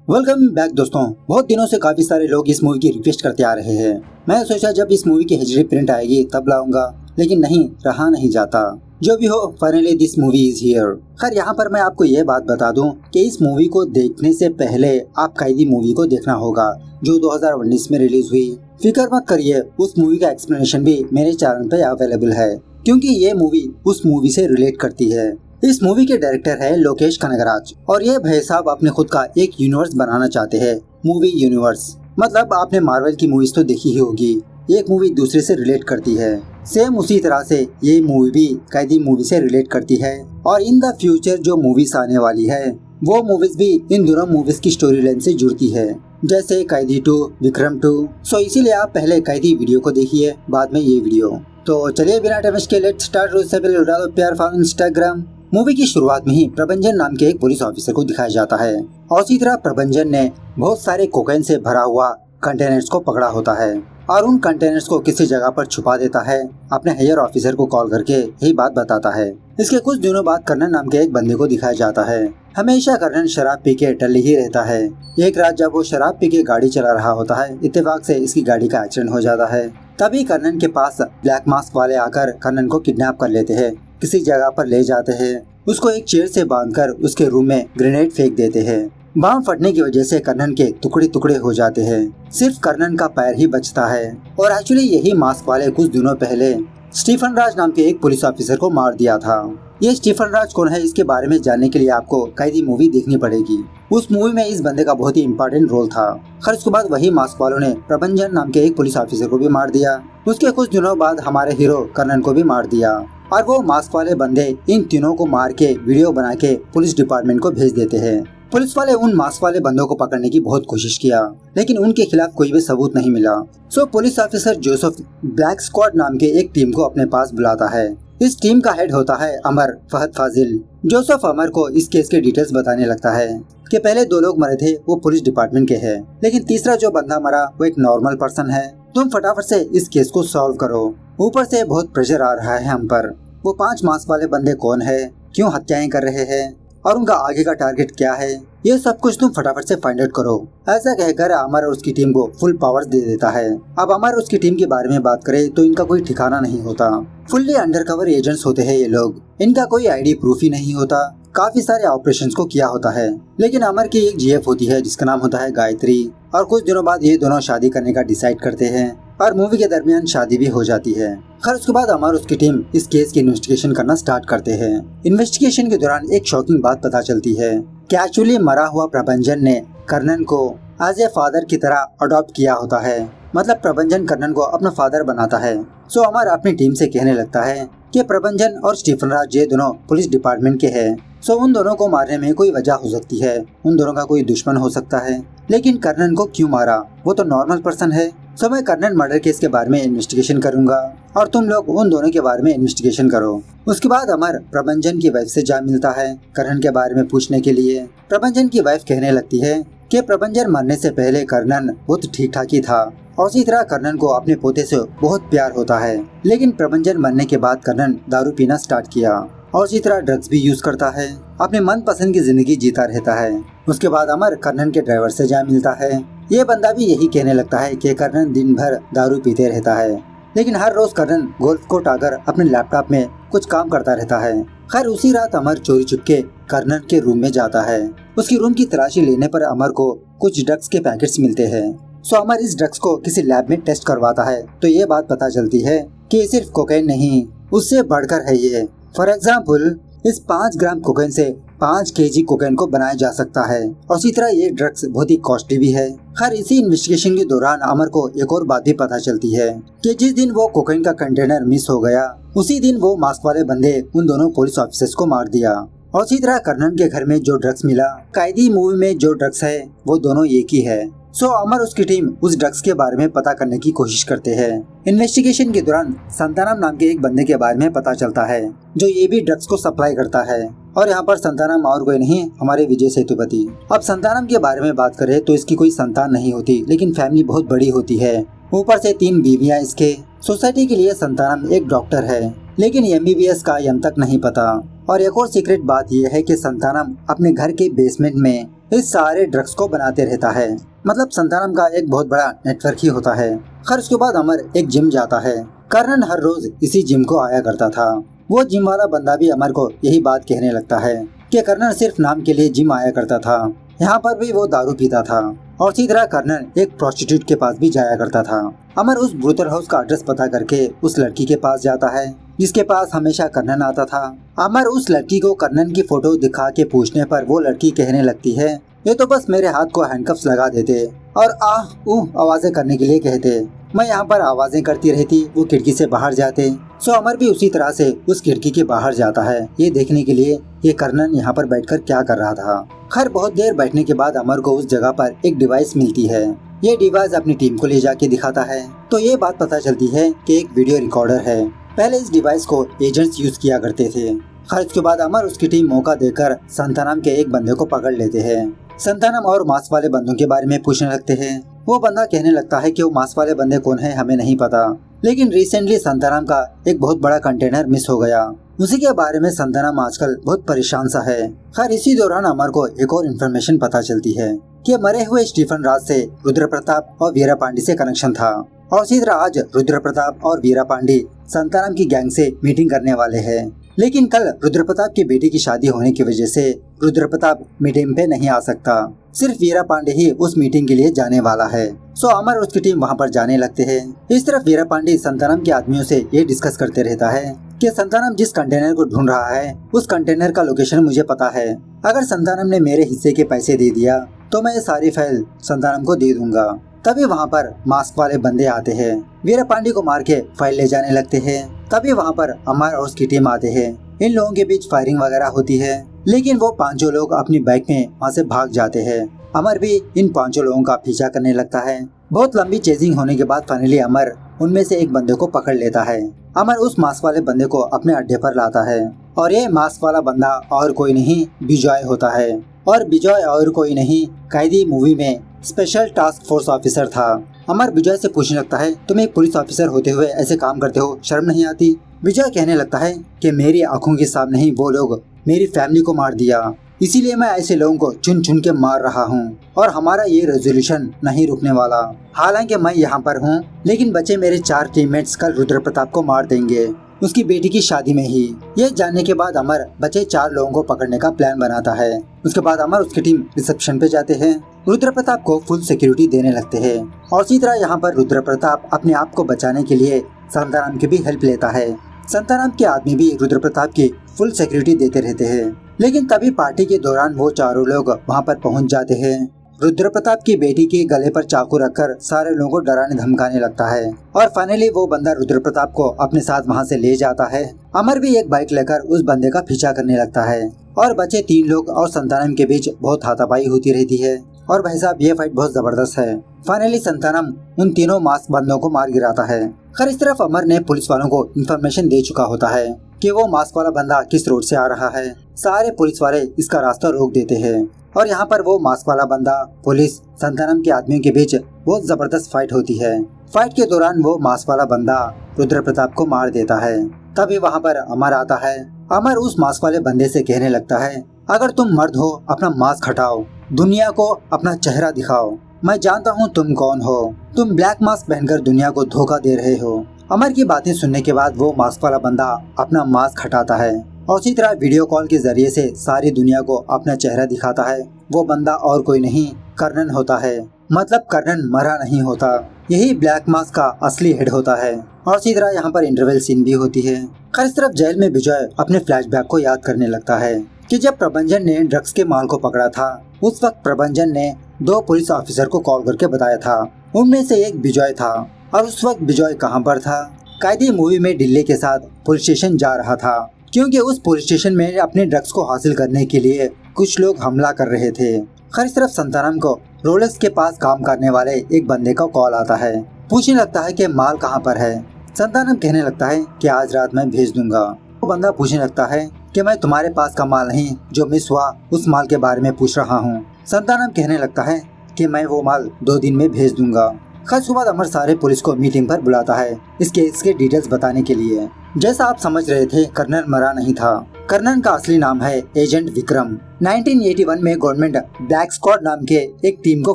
Welcome back दोस्तों। बहुत दिनों से काफी सारे लोग इस मूवी की रिक्वेस्ट करते आ रहे हैं। मैं सोचा जब इस मूवी की HD प्रिंट आएगी तब लाऊंगा, लेकिन नहीं रहा नहीं जाता। जो भी हो, finally this movie is here. खैर यहाँ पर मैं आपको ये बात बता दूं कि इस मूवी को देखने से पहले आप कैदी मूवी को देखना होगा जो 2019 में रिलीज हुई। फिक्र मत करिए, उस मूवी का एक्सप्लेनेशन भी मेरे चैनल पे अवेलेबल है, क्योंकि ये मूवी उस मूवी से रिलेट करती है। इस मूवी के डायरेक्टर है लोकेश कनगराज और ये भाई साहब अपने खुद का एक यूनिवर्स बनाना चाहते हैं, मूवी यूनिवर्स। मतलब आपने मार्वल की मूवीज तो देखी ही होगी, एक मूवी दूसरे से रिलेट करती है। सेम उसी तरह से ये मूवी भी कैदी मूवी से रिलेट करती है और इन द फ्यूचर जो मूवीज आने वाली है वो मूवीज भी इन दोनों मूवीज की स्टोरी लाइन से जुड़ती है, जैसे कैदी 2, विक्रम 2। सो इसीलिए आप पहले कैदी वीडियो को देखिए, बाद में ये वीडियो। तो चलिए बिना टाइम वेस्ट के लेट्स स्टार्ट प्यार फॉर इंस्टाग्राम। मूवी की शुरुआत में ही प्रभंजन नाम के एक पुलिस ऑफिसर को दिखाया जाता है और इसी तरह प्रभंजन ने बहुत सारे कोकेन से भरा हुआ कंटेनर्स को पकड़ा होता है और उन कंटेनर्स को किसी जगह पर छुपा देता है। अपने हायर ऑफिसर को कॉल करके यही बात बताता है। इसके कुछ दिनों बाद कर्नन नाम के एक बंदे को दिखाया जाता है। हमेशा कर्नन शराब पी के टल्ली ही रहता है। एक रात जब वो शराब पी के गाड़ी चला रहा होता है, इत्तेफाक से इसकी गाड़ी का एक्सीडेंट हो जाता है। तभी कर्नन के पास ब्लैक मास्क वाले आकर कर्नन को किडनैप कर लेते हैं, किसी जगह पर ले जाते हैं। उसको एक चेयर से बांधकर उसके रूम में ग्रेनेड फेंक देते हैं। बम फटने की वजह से कर्नन के टुकड़े टुकड़े हो जाते हैं। सिर्फ कर्नन का पैर ही बचता है और एक्चुअली यही मास्क वाले कुछ दिनों पहले स्टीफन राज नाम के एक पुलिस ऑफिसर को मार दिया था। ये स्टीफन राज कौन है, इसके बारे में जानने के लिए आपको कैदी मूवी देखनी पड़ेगी। उस मूवी में इस बंदे का बहुत ही इम्पोर्टेंट रोल था। खैर उसके बाद वही मास्क वालों ने प्रभंजन नाम के एक पुलिस ऑफिसर को भी मार दिया। उसके कुछ दिनों बाद हमारे हीरो कर्नन को भी मार दिया और वो मास्क वाले बंदे इन तीनों को मार के वीडियो बना के पुलिस डिपार्टमेंट को भेज देते हैं। पुलिस वाले उन मास्क वाले बंदों को पकड़ने की बहुत कोशिश किया, लेकिन उनके खिलाफ कोई भी सबूत नहीं मिला। So police officer Joseph black squad नाम के एक टीम को अपने पास बुलाता है। इस टीम का हेड होता है अमर फहद फाजिल। जोसेफ अमर को इस केस के डिटेल्स बताने लगता है कि पहले 2 लोग मरे थे, वो पुलिस डिपार्टमेंट के हैं, लेकिन तीसरा जो बंदा मरा वो एक नॉर्मल पर्सन है। तुम फटाफट से इस केस को सॉल्व करो। ऊपर से बहुत प्रेशर आ रहा है हम पर। वो 5 मास्क वाले बंदे कौन है, क्यों हत्याएं कर रहे हैं और उनका आगे का टारगेट क्या है, ये सब कुछ तुम फटाफट से फाइंड आउट करो। ऐसा कहकर अमर और उसकी टीम को फुल पावर्स दे देता है। अब अमर और उसकी टीम के बारे में बात करें तो इनका कोई ठिकाना नहीं होता। फुल्ली अंडरकवर एजेंट्स होते हैं ये लोग। इनका कोई आईडी प्रूफ ही नहीं होता। काफी सारे ऑपरेशंस को किया होता है, लेकिन अमर की एक GF होती है जिसका नाम होता है गायत्री। और कुछ दिनों बाद ये दोनों शादी करने का डिसाइड करते हैं और मूवी के दरमियान शादी भी हो जाती है। खैर उसके बाद अमर और उसकी टीम इस केस की इन्वेस्टिगेशन करना स्टार्ट करते हैं। इन्वेस्टिगेशन के दौरान एक शॉकिंग बात पता चलती है कि एक्चुअली मरा हुआ प्रभंजन ने कर्नन को एज ए फादर की तरह अडॉप्ट किया होता है। मतलब प्रभंजन कर्नन को अपना फादर बनाता है। सो अमर अपनी टीम से कहने लगता है कि प्रभंजन और स्टीफन राज ये दोनों पुलिस डिपार्टमेंट के हैं। सो उन दोनों को मारने में कोई वजह हो सकती है, उन दोनों का कोई दुश्मन हो सकता है, लेकिन कर्नन को क्यों मारा, वो तो नॉर्मल पर्सन है। सो मैं कर्नन मर्डर केस के बारे में इन्वेस्टिगेशन करूंगा और तुम लोग उन दोनों के बारे में इन्वेस्टिगेशन करो। उसके बाद अमर प्रभंजन की वाइफ से जा मिलता है कर्नन के बारे में पूछने के लिए। प्रभंजन की वाइफ कहने लगती है कि प्रभंजन मरने से पहले कर्नन बहुत ठीक ठाक ही था और इसी तरह कर्नन को अपने पोते से बहुत प्यार होता है, लेकिन प्रभंजन मरने के बाद कर्नन दारू पीना स्टार्ट किया और इसी तरह ड्रग्स भी यूज करता है, अपने मनपसंद की जिंदगी जीता रहता है। उसके बाद अमर कर्नन के ड्राइवर से जा मिलता है। ये बंदा भी यही कहने लगता है कि कर्नन दिन भर दारू पीते रहता है, लेकिन हर रोज कर्नन गोल्फ कोर्ट आकर अपने लैपटॉप में कुछ काम करता रहता है। खैर उसी रात अमर चोरी चुपके कर्नन के रूम में जाता है। उसकी रूम की तलाशी लेने पर अमर को कुछ ड्रग्स के पैकेट्स मिलते हैं। सो अमर इस ड्रग्स को किसी लैब में टेस्ट करवाता है तो ये बात पता चलती है कि ये सिर्फ कोकेन नहीं, उससे बढ़कर है ये। फॉर एग्जाम्पल इस 5 ग्राम कोकेन से 5 kg कोकेन को बनाया जा सकता है और इसी तरह ये ड्रग्स बहुत ही कॉस्टली भी है। खैर इसी इन्वेस्टिगेशन के दौरान अमर को एक और बात भी पता चलती है कि जिस दिन वो कोकेन का कंटेनर मिस हो गया उसी दिन वो मास्क वाले बंदे उन दोनों पुलिस ऑफिसर्स को मार दिया। और इसी तरह कर्नन के घर में जो ड्रग्स मिला, कैदी मूवी में जो ड्रग्स है वो दोनों एक ही है। सो अमर उसकी टीम उस ड्रग्स के बारे में पता करने की कोशिश करते हैं। इन्वेस्टिगेशन के दौरान संतानम नाम के एक बंदे के बारे में पता चलता है जो ये भी ड्रग्स को सप्लाई करता है और यहाँ पर संतानम और कोई नहीं, हमारे विजय सेतुपति। अब संतानम के बारे में बात करें तो इसकी कोई संतान नहीं होती, लेकिन फैमिली बहुत बड़ी होती है। ऊपर से 3 बीवियां इसके। सोसाइटी के लिए संतानम एक डॉक्टर है, लेकिन MBBS का यम तक नहीं पता। और एक और सीक्रेट बात यह है कि संतानम अपने घर के बेसमेंट में इस सारे ड्रग्स को बनाते रहता है। मतलब संतानम का एक बहुत बड़ा नेटवर्क ही होता है। खैर उसके बाद अमर एक जिम जाता है। कर्णन हर रोज इसी जिम को आया करता था। वो जिम वाला बंदा भी अमर को यही बात कहने लगता है कि कर्णन सिर्फ नाम के लिए जिम आया करता था, यहाँ पर भी वो दारू पीता था। और इसी तरह कर्णन एक प्रोस्टिट्यूट के पास भी जाया करता था। अमर उस ब्रूथल हाउस का एड्रेस पता करके उस लड़की के पास जाता है जिसके पास हमेशा कर्णन आता था। अमर उस लड़की को कर्णन की फोटो दिखा के पूछने पर वो लड़की कहने लगती है, ये तो बस मेरे हाथ को हैंडकफ्स लगा देते और आह ऊह आवाजें करने के लिए कहते। मैं यहाँ पर आवाजें करती रहती, वो खिड़की से बाहर जाते। सो अमर भी उसी तरह से उस खिड़की के बाहर जाता है ये देखने के लिए ये कर्णन यहाँ पर बैठकर क्या कर रहा था। खैर बहुत देर बैठने के बाद अमर को उस जगह पर एक डिवाइस मिलती है। ये डिवाइस अपनी टीम को ले जाके दिखाता है तो ये बात पता चलती है कि एक वीडियो रिकॉर्डर है। पहले इस डिवाइस को एजेंट्स यूज किया करते थे। खैर उसके बाद अमर उसकी टीम मौका देकर संतानम के एक बंदे को पकड़ लेते हैं। संतानम और मास्क वाले बंदों के बारे में पूछने लगते हैं। वो बंदा कहने लगता है कि वो मास्क वाले बंदे कौन है हमें नहीं पता, लेकिन रिसेंटली संतानम का एक बहुत बड़ा कंटेनर मिस हो गया, उसी के बारे में संतानम आजकल बहुत परेशान सा है। खैर इसी दौरान अमर को एक और इन्फॉर्मेशन पता चलती है कि मरे हुए स्टीफन राज से रुद्र प्रताप और वीरा पांडे से कनेक्शन था। और इसी तरह आज रुद्र प्रताप और वीरा पांडे संतानम की गैंग से मीटिंग करने वाले हैं। लेकिन कल रुद्र प्रताप की बेटी की शादी होने की वजह से रुद्र प्रताप मीटिंग पे नहीं आ सकता, सिर्फ वीरा पांडे ही उस मीटिंग के लिए जाने वाला है। सो अमर उसकी टीम वहाँ पर जाने लगते हैं। इस तरफ वीरा पांडे संतानम के आदमियों से ये डिस्कस करते रहता है कि संतानम जिस कंटेनर को ढूंढ रहा है उस कंटेनर का लोकेशन मुझे पता है। अगर संतानम ने मेरे हिस्से के पैसे दे दिया तो मैं ये सारी फाइल संतानम को दे दूंगा। तभी वहाँ पर मास्क वाले बंदे आते हैं, वीरा पांडे को मार के फाइल ले जाने लगते हैं। तभी वहाँ पर अमर और उसकी टीम आते हैं। इन लोगों के बीच फायरिंग वगैरह होती है, लेकिन वो पांचों लोग अपनी बाइक में वहाँ से भाग जाते हैं। अमर भी इन पांचों लोगों का पीछा करने लगता है। बहुत लंबी चेजिंग होने के बाद फाइनली अमर उनमें से एक बंदे को पकड़ लेता है। अमर उस मास्क वाले बंदे को अपने अड्डे पर लाता है और ये मास्क वाला बंदा और कोई नहीं विजय होता है। और विजय और कोई नहीं कैदी मूवी में स्पेशल टास्क फोर्स ऑफिसर था। अमर विजय से पूछने लगता है, तुम एक पुलिस ऑफिसर होते हुए ऐसे काम करते हो, शर्म नहीं आती? विजय कहने लगता है कि मेरी आंखों के सामने ही वो लोग मेरी फैमिली को मार दिया, इसीलिए मैं ऐसे लोगों को चुन चुन के मार रहा हूँ और हमारा ये रेजोल्यूशन नहीं रुकने वाला। हालांकि मैं यहाँ पर हूँ, लेकिन बचे मेरे 4 टीममेट्स कल रुद्र प्रताप को मार देंगे उसकी बेटी की शादी में ही। ये जानने के बाद अमर बचे 4 लोगों को पकड़ने का प्लान बनाता है। उसके बाद अमर उसकी टीम रिसेप्शन पे जाते हैं, रुद्र प्रताप को फुल सिक्योरिटी देने लगते हैं। और इसी तरह यहाँ पर रुद्र प्रताप अपने आप को बचाने के लिए संताराम की भी हेल्प लेता है। संताराम के आदमी भी रुद्र प्रताप की फुल सिक्योरिटी देते रहते हैं। लेकिन तभी पार्टी के दौरान वो चारों लोग वहाँ पर पहुँच जाते हैं। रुद्र प्रताप की बेटी के गले पर चाकू रखकर सारे लोगों को डराने धमकाने लगता है और फाइनली वो बंदा रुद्र प्रताप को अपने साथ वहाँ से ले जाता है। अमर भी एक बाइक लेकर उस बंदे का पीछा करने लगता है और बचे 3 लोग और संतानम के बीच बहुत हाथापाई होती रहती है। और भाई साहब ये फाइट बहुत जबरदस्त है। फाइनली संतानम उन तीनों मास्क बंदों को मार गिराता है। खैर इस तरफ अमर ने पुलिस वालों को इन्फॉर्मेशन दे चुका होता है कि वो मास्क वाला बंदा किस रोड से आ रहा है। सारे पुलिस वाले इसका रास्ता रोक देते हैं और यहाँ पर वो मास्क वाला बंदा पुलिस संतानम के आदमियों के बीच बहुत जबरदस्त फाइट होती है। फाइट के दौरान वो मास्क वाला बंदा रुद्र प्रताप को मार देता है। तभी वहाँ पर अमर आता है। अमर उस मास्क वाले बंदे से कहने लगता है, अगर तुम मर्द हो अपना मास्क हटाओ, दुनिया को अपना चेहरा दिखाओ। मैं जानता हूँ तुम कौन हो, तुम ब्लैक मास्क पहनकर दुनिया को धोखा दे रहे हो। अमर की बातें सुनने के बाद वो मास्क वाला बंदा अपना मास्क हटाता है और इसी तरह वीडियो कॉल के जरिए से सारी दुनिया को अपना चेहरा दिखाता है। वो बंदा और कोई नहीं कर्णन होता है। मतलब कर्णन मरा नहीं होता, यही ब्लैक मास्क का असली हेड होता है। और इसी तरह यहाँ पर इंटरवल सीन भी होती है। खैर इस तरफ जेल में विजय अपने फ्लैशबैक को याद करने लगता है कि जब प्रबंधन ने ड्रग्स के माल को पकड़ा था उस वक्त प्रबंधन ने 2 पुलिस ऑफिसर को कॉल करके बताया था। उनमें से एक विजय था और उस वक्त विजय कहाँ पर था? कैदी मूवी में दिल्ली के साथ पुलिस स्टेशन जा रहा था, क्योंकि उस पुलिस स्टेशन में अपने ड्रग्स को हासिल करने के लिए कुछ लोग हमला कर रहे थे। खैर इस तरफ संतानम को रोलेक्स के पास काम करने वाले एक बंदे का कॉल आता है। पूछने लगता है कि माल कहाँ पर है। संतानम कहने लगता है कि आज रात में भेज दूंगा। वो बंदा पूछने लगता है कि मैं तुम्हारे पास का माल नहीं जो मिस हुआ उस माल के बारे में पूछ रहा हूँ। संतानम कहने लगता है कि मैं वो माल 2 दिन में भेज दूंगा। खैर उसके बाद अमर सारे पुलिस को मीटिंग पर बुलाता है इस केस के डिटेल्स बताने के लिए। जैसा आप समझ रहे थे, कर्नल मरा नहीं था। कर्नल का असली नाम है एजेंट विक्रम। 1981 में गवर्नमेंट ब्लैक स्क्वाड नाम के एक टीम को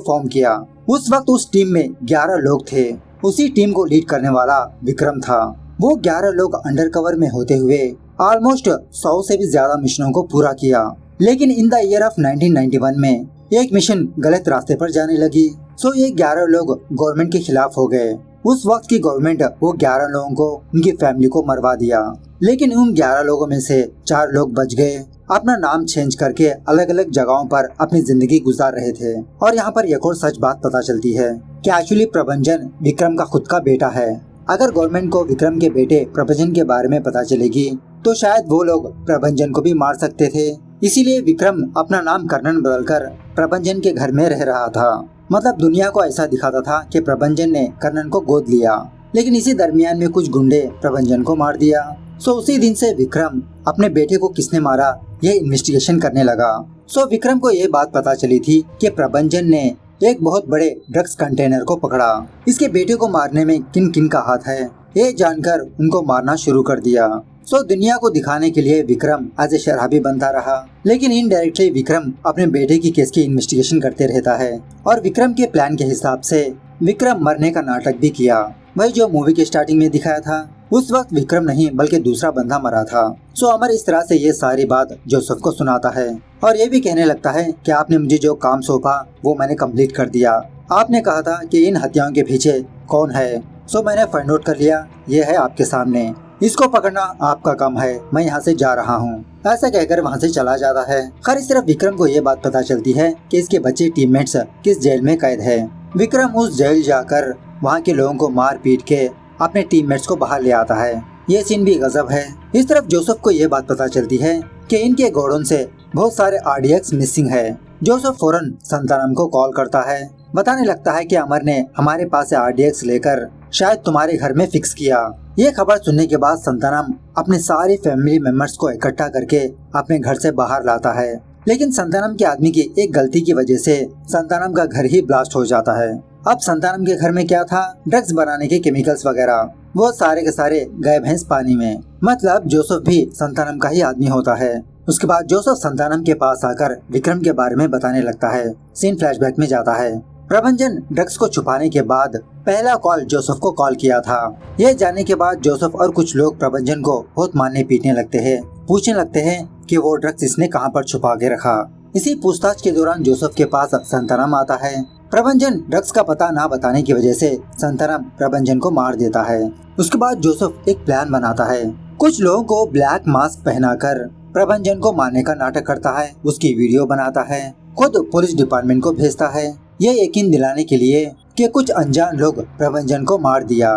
फॉर्म किया। उस वक्त उस टीम में 11 लोग थे। उसी टीम को लीड करने वाला विक्रम था। वो 11 लोग अंडरकवर में होते हुए ऑलमोस्ट 100 से भी ज्यादा मिशनों को पूरा किया। लेकिन इन द ईयर ऑफ 1991 में एक मिशन गलत रास्ते पर जाने लगी। सो ये 11 लोग गवर्नमेंट के खिलाफ हो गए। उस वक्त की गवर्नमेंट वो 11 लोगों को उनकी फैमिली को मरवा दिया। लेकिन उन 11 लोगों में से 4 लोग बच गए। अपना नाम चेंज करके अलग अलग जगहों पर अपनी जिंदगी गुजार रहे थे। और यहाँ पर एक और सच बात पता चलती है कि एक्चुअली प्रभंजन विक्रम का खुद का बेटा है। अगर गवर्नमेंट को विक्रम के बेटे प्रभंजन के बारे में पता चलेगी तो शायद वो लोग प्रभंजन को भी मार सकते थे। इसीलिए विक्रम अपना नाम कर्नल बदलकर प्रभंजन के घर में रह रहा था। मतलब दुनिया को ऐसा दिखाता था कि प्रभंजन ने कर्नल को गोद लिया। लेकिन इसी दरमियान में कुछ गुंडे प्रभंजन को मार दिया। सो उसी दिन से विक्रम अपने बेटे को किसने मारा ये इन्वेस्टिगेशन करने लगा। सो विक्रम को ये बात पता चली थी कि प्रभंजन ने एक बहुत बड़े ड्रग्स कंटेनर को पकड़ा। इसके बेटे को मारने में किन किन का हाथ है ये जानकर उनको मारना शुरू कर दिया। सो दुनिया को दिखाने के लिए विक्रम एज ए शराबी बनता रहा। लेकिन इनडायरेक्टली विक्रम अपने बेटे की केस की इन्वेस्टिगेशन करते रहता है। और विक्रम के प्लान के हिसाब से विक्रम मरने का नाटक भी किया। वही जो मूवी के स्टार्टिंग में दिखाया था। उस वक्त विक्रम नहीं बल्कि दूसरा बंदा मरा था। सो अमर इस तरह से ये सारी बात जोसेफ को सुनाता है और ये भी कहने लगता है कि आपने मुझे जो काम सौंपा वो मैंने कंप्लीट कर दिया। आपने कहा था कि इन हत्याओं के पीछे कौन है। सो मैंने फाइंड आउट कर लिया। ये है आपके सामने। इसको पकड़ना आपका काम है। मैं यहाँ से जा रहा हूँ। ऐसा कहकर वहाँ से चला जाता है। खैर इस तरफ विक्रम को ये बात पता चलती है कि इसके बच्चे टीममेट्स किस जेल में कैद है। विक्रम उस जेल जाकर वहाँ के लोगों को मार पीट के अपने टीममेट्स को बाहर ले आता है। ये सीन भी गजब है। इस तरफ जोसेफ को ये बात पता चलती है कि इनके गोडाउन से बहुत सारे आरडीएक्स मिसिंग है। जोसेफ फौरन संतानम को कॉल करता है। बताने लगता है कि अमर ने हमारे पास से आरडीएक्स लेकर शायद तुम्हारे घर में फिक्स किया। ये खबर सुनने के बाद संतानम अपने सारे फैमिली मेंबर्स को इकट्ठा करके अपने घर से बाहर लाता है। लेकिन संतानम के आदमी की एक गलती की वजह से संतानम का घर ही ब्लास्ट हो जाता है। अब संतानम के घर में क्या था, ड्रग्स बनाने के केमिकल्स वगैरह, वो सारे के सारे गए भैंस पानी में। मतलब जोसेफ भी संतानम का ही आदमी होता है। उसके बाद जोसेफ संतानम के पास आकर विक्रम के बारे में बताने लगता है। सीन फ्लैशबैक में जाता है। प्रभंजन ड्रग्स को छुपाने के बाद पहला कॉल जोसेफ को कॉल किया था। ये जानने के बाद जोसेफ और कुछ लोग प्रभंजन को बहुत मारने पीटने लगते हैं। पूछने लगते हैं कि वो ड्रग्स इसने कहां पर छुपा के रखा। इसी पूछताछ के दौरान जोसेफ के पास संतानम आता है। प्रभंजन ड्रग्स का पता ना बताने की वजह से संतानम प्रभंजन को मार देता है। उसके बाद जोसेफ एक प्लान बनाता है। कुछ लोगों को ब्लैक मास्क पहनाकर प्रभंजन को मारने का नाटक करता है। उसकी वीडियो बनाता है। खुद पुलिस डिपार्टमेंट को भेजता है ये यकीन दिलाने के लिए कि कुछ अनजान लोग प्रभंजन को मार दिया।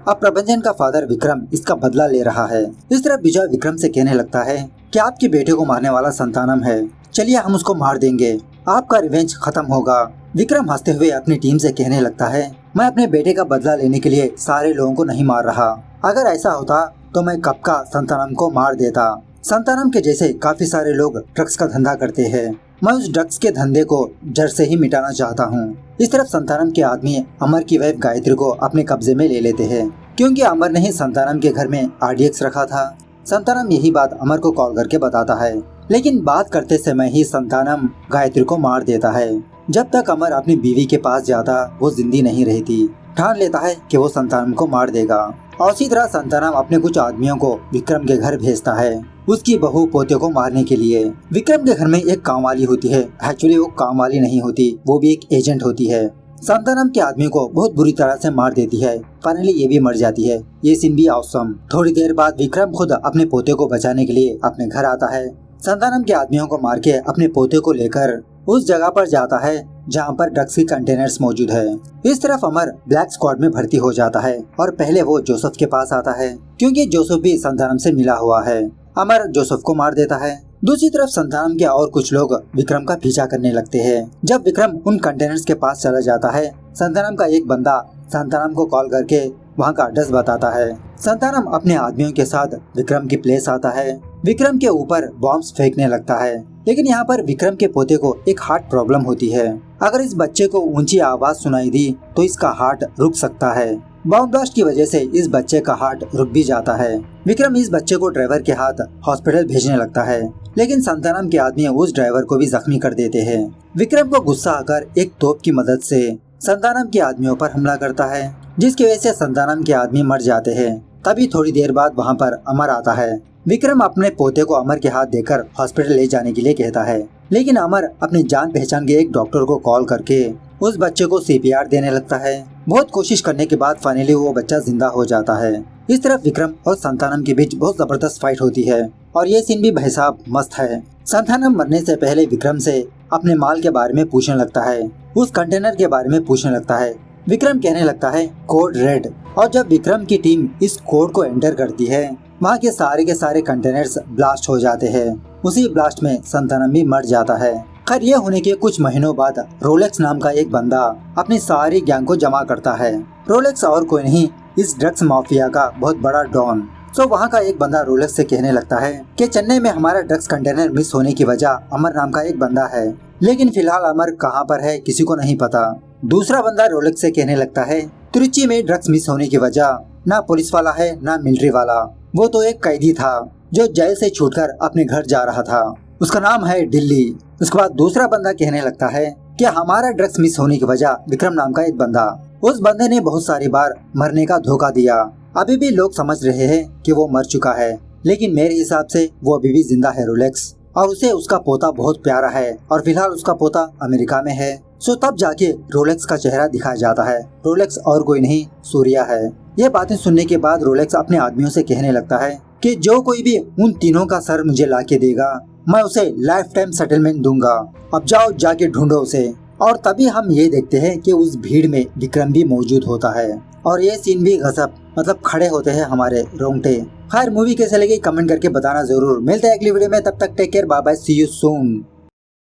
अब प्रभंजन का फादर विक्रम इसका बदला ले रहा है। इस तरह विजय विक्रम से कहने लगता है कि आपके बेटे को मारने वाला संतानम है, चलिए हम उसको मार देंगे, आपका रिवेंज खत्म होगा। विक्रम हंसते हुए अपनी टीम से कहने लगता है मैं अपने बेटे का बदला लेने के लिए सारे लोगों को नहीं मार रहा। अगर ऐसा होता तो मैं कब का संतानम को मार देता। संतानम के जैसे काफी सारे लोग ड्रग्स का धंधा करते हैं। मैं उस ड्रग्स के धंधे को जड़ से ही मिटाना चाहता हूँ। इस तरफ संतानम के आदमी अमर की वाइफ गायत्री को अपने कब्जे में ले लेते हैं क्योंकि अमर ने ही संतानम के घर में आरडीएक्स रखा था। संतानम यही बात अमर को कॉल करके बताता है। लेकिन बात करते समय ही संतानम गायत्री को मार देता है। जब तक अमर अपनी बीवी के पास जाता वो जिंदी नहीं रहती। ठान लेता है कि वो संतानम को मार देगा। और इसी तरह संतानम अपने कुछ आदमियों को विक्रम के घर भेजता है उसकी बहू पोते को मारने के लिए। विक्रम के घर में एक काम वाली होती है। एक्चुअली वो काम वाली नहीं होती, वो भी एक एजेंट होती है। संतानम के आदमी को बहुत बुरी तरह से मार देती है। फाइनली ये भी मर जाती है। ये सीन भी ऑसम। थोड़ी देर बाद विक्रम खुद अपने पोते को बचाने के लिए अपने घर आता है। संतानम के आदमियों को मार के अपने पोते को लेकर उस जगह पर जाता है जहाँ पर ड्रग्स की कंटेनर्स मौजूद है। इस तरफ अमर ब्लैक स्क्वाड में भर्ती हो जाता है और पहले वो जोसेफ के पास आता है क्योंकि जोसेफ भी संतानम से मिला हुआ है। अमर जोसेफ को मार देता है। दूसरी तरफ संतानम के और कुछ लोग विक्रम का पीछा करने लगते हैं। जब विक्रम उन कंटेनर्स के पास चला जाता है संतानम का एक बंदा संतानम को कॉल करके वहाँ का एड्रेस बताता है। संतानम अपने आदमियों के साथ विक्रम की प्लेस आता है। विक्रम के ऊपर बॉम्ब्स फेंकने लगता है। लेकिन यहाँ पर विक्रम के पोते को एक हार्ट प्रॉब्लम होती है। अगर इस बच्चे को ऊंची आवाज सुनाई दी तो इसका हार्ट रुक सकता है। बॉम्ब ब्लास्ट की वजह से इस बच्चे का हार्ट रुक भी जाता है। विक्रम इस बच्चे को ड्राइवर के हाथ हॉस्पिटल भेजने लगता है, लेकिन संतानम के आदमी उस ड्राइवर को भी जख्मी कर देते हैं। विक्रम को गुस्सा आकर एक तोप की मदद से संतानम के आदमियों पर हमला करता है, जिसकी वजह से संतानम के आदमी मर जाते हैं। तभी थोड़ी देर बाद वहाँ पर अमर आता है। विक्रम अपने पोते को अमर के हाथ देकर हॉस्पिटल ले जाने के लिए कहता है, लेकिन अमर अपनी जान पहचान के एक डॉक्टर को कॉल करके उस बच्चे को CPR देने लगता है। बहुत कोशिश करने के बाद फाइनली वो बच्चा जिंदा हो जाता है। इस तरफ विक्रम और संतानम के बीच बहुत जबरदस्त फाइट होती है और ये सीन भी भाई साहब मस्त है। संतानम मरने से पहले विक्रम से अपने माल के बारे में पूछने लगता है, उस कंटेनर के बारे में पूछने लगता है। विक्रम कहने लगता है कोड रेड, और जब विक्रम की टीम इस कोड को एंटर करती है, वहाँ के सारे कंटेनर्स ब्लास्ट हो जाते हैं। उसी ब्लास्ट में संतानम भी मर जाता है। खैर ये होने के कुछ महीनों बाद रोलेक्स नाम का एक बंदा अपनी सारी गैंग को जमा करता है। रोलेक्स और कोई नहीं, इस ड्रग्स माफिया का बहुत बड़ा डॉन। तो वहाँ का एक बंदा रोलेक्स से कहने लगता है कि चेन्नई में हमारा ड्रग्स कंटेनर मिस होने की वजह अमर नाम का एक बंदा है, लेकिन फिलहाल अमर कहाँ पर है किसी को नहीं पता। दूसरा बंदा रोलेक्स से कहने लगता है त्रिची में ड्रग्स मिस होने की वजह ना पुलिस वाला है ना मिलिट्री वाला, वो तो एक कैदी था जो जेल से छूटकर अपने घर जा रहा था, उसका नाम है दिल्ली। उसके बाद दूसरा बंदा कहने लगता है कि हमारा ड्रग्स मिस होने की वजह विक्रम नाम का एक बंदा, उस बंदे ने बहुत सारी बार मरने का धोखा दिया। अभी भी लोग समझ रहे हैं कि वो मर चुका है, लेकिन मेरे हिसाब से वो अभी भी जिंदा है रोलेक्स, और उसे उसका पोता बहुत प्यारा है और फिलहाल उसका पोता अमेरिका में है। सो तब जाके रोलेक्स का चेहरा दिखाया जाता है। रोलेक्स और कोई नहीं सूर्या है। ये बातें सुनने के बाद रोलेक्स अपने आदमियों से कहने लगता है कि जो कोई भी उन तीनों का सर मुझे ला के देगा, मैं उसे लाइफ टाइम सेटलमेंट दूंगा। अब जाओ जाके ढूंढो उसे। और तभी हम ये देखते हैं कि उस भीड़ में विक्रम भी मौजूद होता है और ये सीन भी गजब, मतलब खड़े होते हैं हमारे रोंगटे। खैर मूवी कैसे लगी कमेंट करके बताना जरूर। मिलते हैं अगली वीडियो में, तब तक take care, bye bye, see you soon.